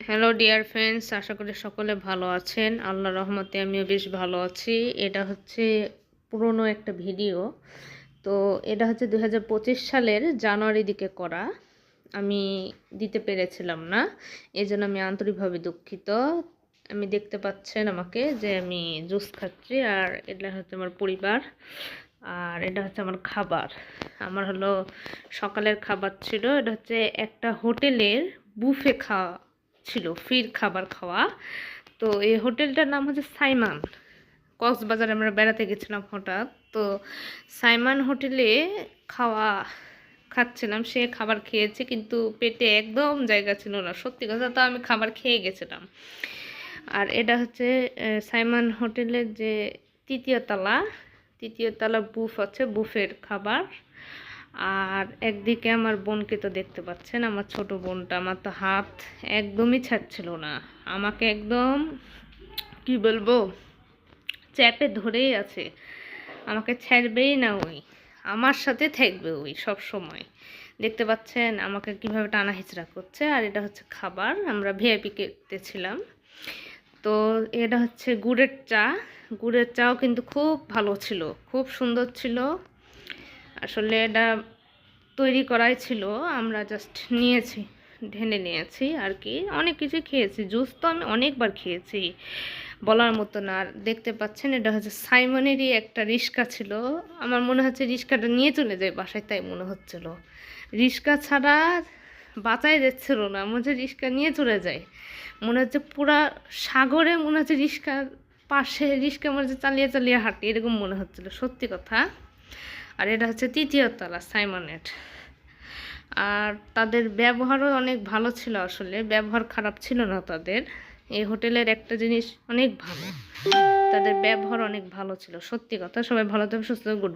Hello dear friends, আশা করি সকলে ভালো আছেন। আল্লাহর রহমতে আমিও বেশ ভালো আছি। এটা হচ্ছে পুরনো একটা ভিডিও। তো এটা হচ্ছে 2025 সালের জানুয়ারি দিকে করা। আমি দিতে পেরেছিলাম না, এই জন্য আমি আন্তরিকভাবে দুঃখিত। আমি দেখতে পাচ্ছেন আমাকে যে আমি জুস খাচ্ছি, আর এটা হচ্ছে আমার পরিবার, আর এটা হচ্ছে আমার খাবার। আমার হলো সকালের খাবার ছিল। এটা হচ্ছে একটা হোটেলের বুফে খাওয়া ছিল, ফ্রির খাবার খাওয়া। তো এই হোটেলটার নাম হচ্ছে সাইমান। কক্সবাজারে আমরা বেড়াতে গেছিলাম হঠাৎ। তো সাইমান হোটেলে খাওয়া খাচ্ছিলাম, সে খাবার খেয়েছে কিন্তু পেটে একদম জায়গা ছিল না, সত্যি কথা। তো আমি খাবার খেয়ে গেছিলাম। আর এটা হচ্ছে সাইমান হোটেলের যে তৃতীয় তলা বুফ আছে, বুফের খাবার। আর একদিকে আমার বোনকে তো দেখতে পাচ্ছেন, আমার ছোট বোনটা। আমার তো হাত একদমই ছাড়ছিল না, আমাকে একদম কি বলবো চ্যাপে ধরেই আছে, আমাকে ছাড়বেই না। ওই আমার সাথে থাকবে ওই সব সময়। দেখতে পাচ্ছেন আমাকে কিভাবে টানা হিচড়া করছে। আর এটা হচ্ছে খাবার, আমরা ভিআইপি ছিলাম। তো এটা হচ্ছে গুড়ের চা। গুড়ের চাও কিন্তু খুব ভালো ছিল, খুব সুন্দর ছিল। আসলে এটা তৈরি করাই ছিল, আমরা জাস্ট নিয়েছি, ঢেলে নিয়েছি আর কি। অনেক কিছু খেয়েছি, জুস তো আমি অনেকবার খেয়েছি, বলার মতো না। আর দেখতে পাচ্ছেন এটা হচ্ছে সাইমনেরই একটা রিক্সা ছিল। আমার মনে হচ্ছে রিক্সাটা নিয়ে চলে যায় বাসায়, তাই মনে হচ্ছিল। রিক্সা ছাড়া বাঁচাই যাচ্ছিল না, মনে হচ্ছে রিক্সা নিয়ে চলে যায়। মনে হচ্ছে পুরা সাগরে মনে হচ্ছে রিক্সার পাশে রিক্সা মনে হচ্ছে চালিয়ে চালিয়ে হাঁটি, এরকম মনে হচ্ছিল, সত্যি কথা। আর এটা হচ্ছে তৃতীয় তলা সাইমনেট। আর তাদের ব্যবহারও অনেক ভালো ছিল, আসলে ব্যবহার খারাপ ছিল না তাদের। এই হোটেলের একটা জিনিস অনেক ভালো, তাদের ব্যবহার অনেক ভালো ছিল, সত্যি কথা। সবাই ভালো থাকবে, সুস্থ থাকবে, গুড বাই।